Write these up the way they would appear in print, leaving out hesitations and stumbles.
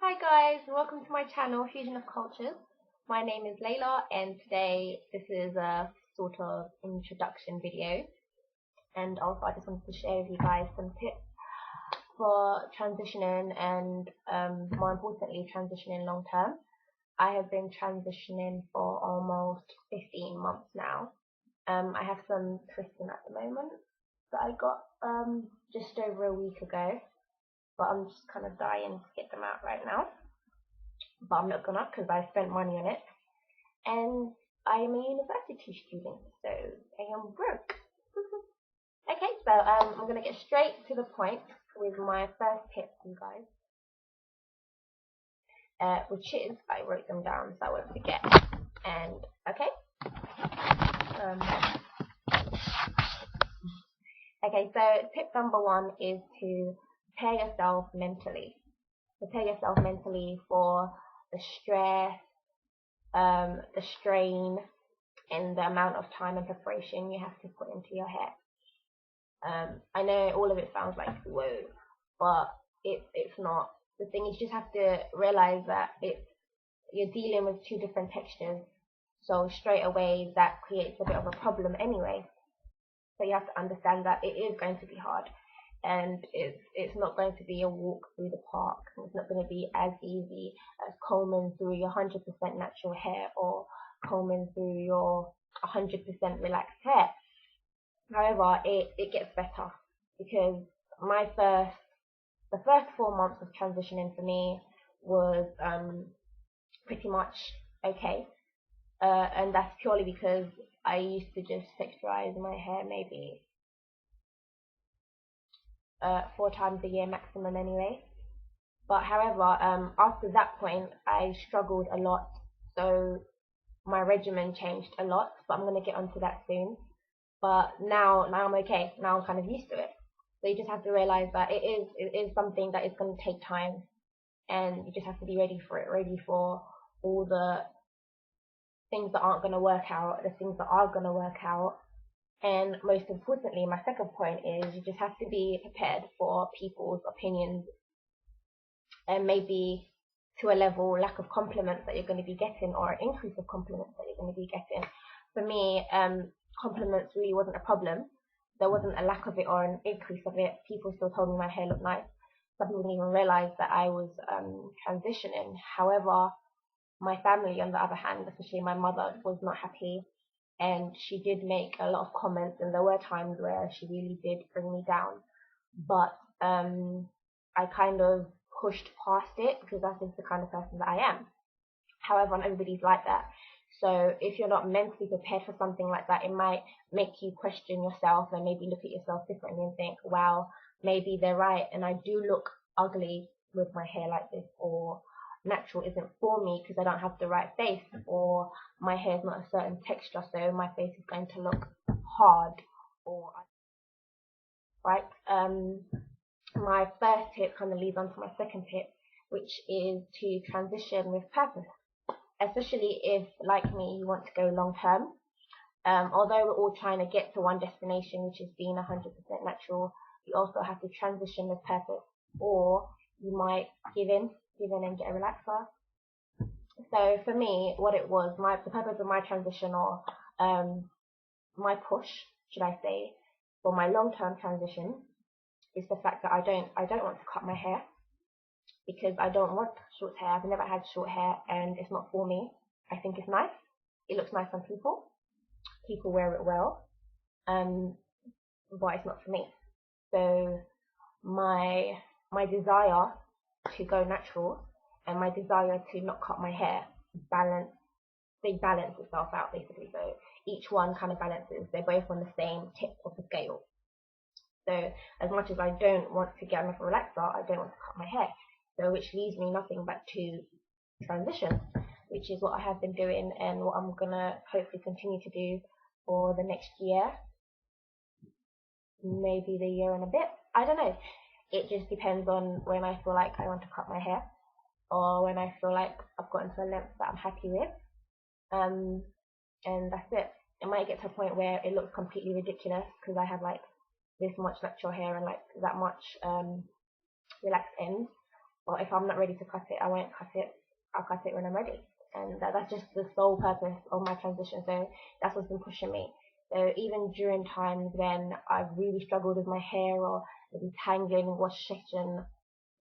Hi guys, welcome to my channel Fusion of Cultures. My name is Layla and today this is a sort of introduction video, and also I just wanted to share with you guys some tips for transitioning and more importantly transitioning long term. I have been transitioning for almost 15 months now. I have some twisting at the moment that I got just over a week ago, but I'm just kind of dying to get them out right now. But I'm not gonna because I spent money on it, and I am a university student, so I am broke. Okay, so I'm gonna get straight to the point with my first tip, you guys, which is I wrote them down so I won't forget. And okay, um, okay. So tip number one is to prepare yourself mentally. Prepare yourself mentally for the stress, the strain, and the amount of time and preparation you have to put into your hair. I know all of it sounds like whoa, but it's not. The thing is, you just have to realize that you're dealing with two different textures, so straight away that creates a bit of a problem anyway. So you have to understand that it is going to be hard, and it's not going to be a walk through the park. It's not going to be as easy as combing through your 100% natural hair or combing through your 100% relaxed hair. However, it gets better because the first 4 months of transitioning for me was pretty much okay, and that's purely because I used to just texturize my hair maybe 4 times a year maximum anyway. But however, after that point, I struggled a lot, so my regimen changed a lot. But I'm gonna get onto that soon. But now I'm okay. Now I'm kind of used to it. So you just have to realize that it is something that is going to take time, and you just have to be ready for it, ready for all the things that aren't going to work out, the things that are going to work out, and most importantly, my second point is you just have to be prepared for people's opinions, and maybe to a level lack of compliments that you're going to be getting, or an increase of compliments that you're going to be getting. For me, compliments really wasn't a problem. There wasn't a lack of it or an increase of it. People still told me my hair looked nice. Some people didn't even realize that I was transitioning. However, my family, on the other hand, especially my mother, was not happy, and she did make a lot of comments, and there were times where she really did bring me down. But I kind of pushed past it because that is the kind of person that I am. However, not everybody's like that. So if you're not mentally prepared for something like that, it might make you question yourself and maybe look at yourself differently and think, wow, maybe they're right, and I do look ugly with my hair like this, or natural isn't for me because I don't have the right face, or my hair is not a certain texture, so my face is going to look hard, or right. My first tip kind of leads on to my second tip, which is to transition with purpose, especially if, like me, you want to go long term. Although we're all trying to get to one destination, which is being 100% natural, you also have to transition with purpose, or you might give in and get a relaxer. So for me, what it was, the purpose of my transition, or my push, should I say, for my long-term transition, is the fact that I don't want to cut my hair because I don't want short hair. I've never had short hair, and it's not for me. I think it's nice. It looks nice on people. People wear it well, but it's not for me. So my desire to go natural and my desire to not cut my hair balance itself out basically. So each one kind of balances. They're both on the same tip of the scale. So as much as I don't want to get enough relaxer, I don't want to cut my hair. So which leaves me nothing but to transition, which is what I have been doing and what I'm gonna hopefully continue to do for the next year, maybe the year and a bit. I don't know. It just depends on when I feel like I want to cut my hair, or when I feel like I've gotten to a length that I'm happy with. And that's it. It might get to a point where it looks completely ridiculous because I have like this much natural hair and like that much relaxed ends. Or if I'm not ready to cut it, I won't cut it. I'll cut it when I'm ready. And that's just the sole purpose of my transition. So that's what's been pushing me. So even during times when I've really struggled with my hair or maybe tangling, wash session,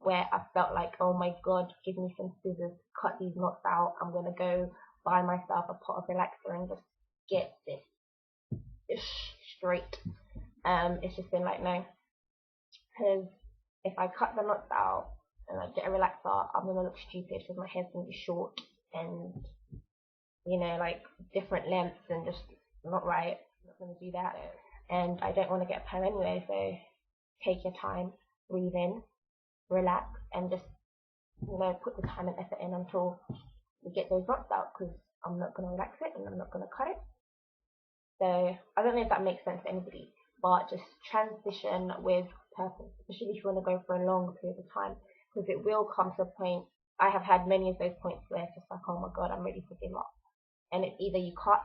where I felt like, oh my god, give me some scissors, cut these knots out. I'm gonna go buy myself a pot of relaxer and just get this straight. It's just been like, no, because if I cut the knots out and I get a relaxer, I'm gonna look stupid because my hair's gonna be short and like different lengths and just not right. I'm not gonna do that, and I don't want to get a perm anyway. So take your time, breathe in, relax, and just put the time and effort in until you get those knots out. Because I'm not gonna relax it and I'm not gonna cut it. So I don't know if that makes sense to anybody, but just transition with purpose, especially if you want to go for a long period of time, because it will come to a point. I have had many of those points where it's just like, oh my god, I'm ready to give up, and it's either you cut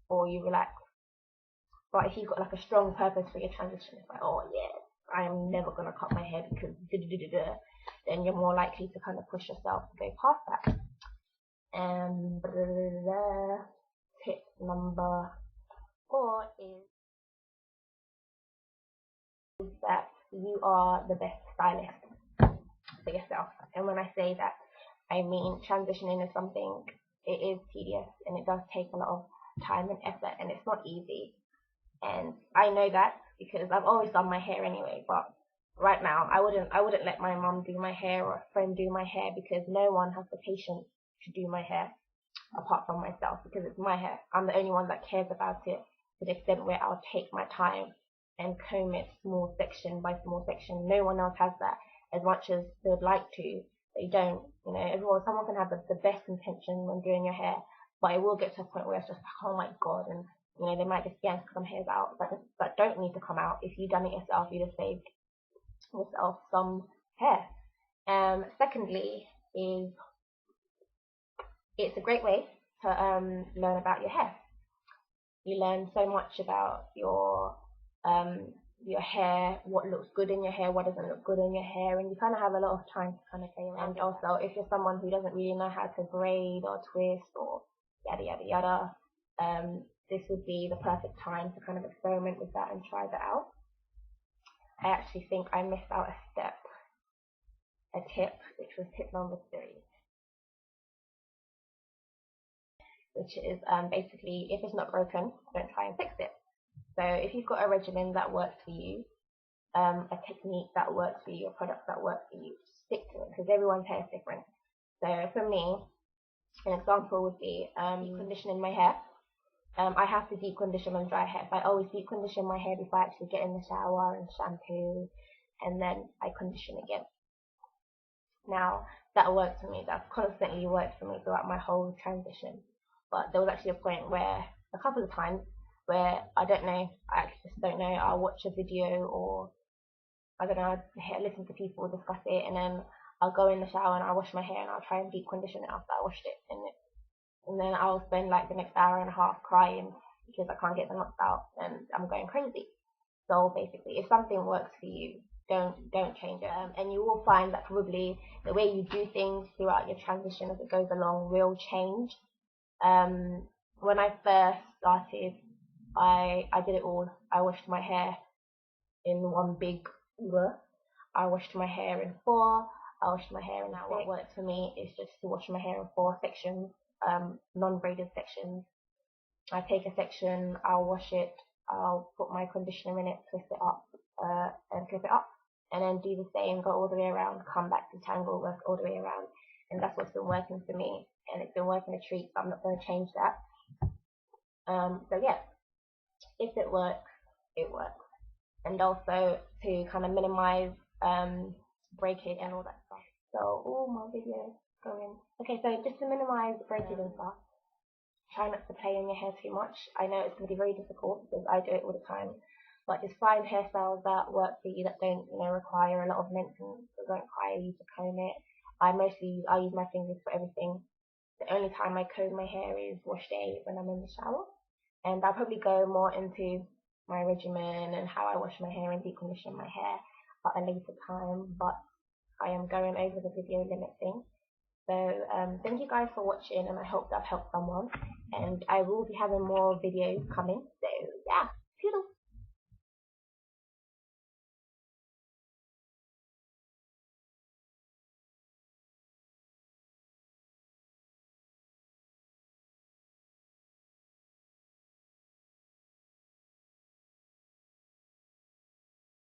or you relax. But if you've got like a strong purpose for your transition, it's like, oh yeah, I am never gonna cut my hair because then you're more likely to kind of push yourself to go past that. And tip number 4 is that you are the best stylist for yourself. And when I say that, I mean transitioning is something, it is tedious and it does take a lot of time and effort and it's not easy. And I know that because I've always done my hair anyway, but right now I wouldn't let my mom do my hair or a friend do my hair, because no one has the patience to do my hair apart from myself, because it's my hair. I'm the only one that cares about it to the extent where I'll take my time and comb it small section by small section. No one else has that. As much as they would like to, they don't. Someone can have the best intention when doing your hair, but it will get to a point where it's just like, oh my god, and they might just yank some hairs out that don't need to come out. If you've done it yourself, you just saved yourself some hair. Secondly, is it's a great way to learn about your hair. You learn so much about your hair, what looks good in your hair, what doesn't look good in your hair, and you kind of have a lot of time to kind of play around. And also, if you're someone who doesn't really know how to braid or twist or yada yada yada, this would be the perfect time to kind of experiment with that and try that out. I actually think I missed out a tip, which was tip number 3, which is basically, if it's not broken, don't try and fix it. So if you've got a regimen that works for you, a technique that works for you, a product that works for you, stick to it, because everyone's hair is different. So for me, an example would be conditioning my hair. I have to deep condition on dry hair. So I always deep condition my hair before I actually get in the shower and shampoo, and then I condition again. Now, that works for me. That's constantly worked for me throughout my whole transition. But there was actually a point where, a couple of times, where I actually just don't know, I'll watch a video or, I don't know, I'll listen to people discuss it, and then I'll go in the shower and I'll wash my hair and I'll try and deep condition it after I washed it. And then I'll spend like the next hour and a half crying because I can't get the knots out and I'm going crazy. So basically, if something works for you, don't change it. And you will find that probably the way you do things throughout your transition as it goes along will change. When I first started, I did it all. I washed my hair in one big I washed my hair in 4. I washed my hair in 6. What works for me is just to wash my hair in 4 sections, non-braided sections. I take a section, I'll wash it, I'll put my conditioner in it, twist it up, and clip it up, and then do the same, go all the way around, come back to tangle, work all the way around, and that's what's been working for me, and it's been working a treat, so I'm not going to change that. So yeah, if it works, it works. And also to kind of minimize breakage and all that stuff. So, my video going. Okay, so just to minimize breakage and stuff, try not to play in your hair too much. I know it's going to be very difficult because I do it all the time, but just find hairstyles that work for you, that don't require a lot of maintenance, that don't require you to comb it. I use my fingers for everything. The only time I comb my hair is wash day when I'm in the shower, and I'll probably go more into my regimen and how I wash my hair and deep condition my hair at a later time. But I am going over the video limit thing. So thank you guys for watching, and I hope that I've helped someone, and I will be having more videos coming. So yeah.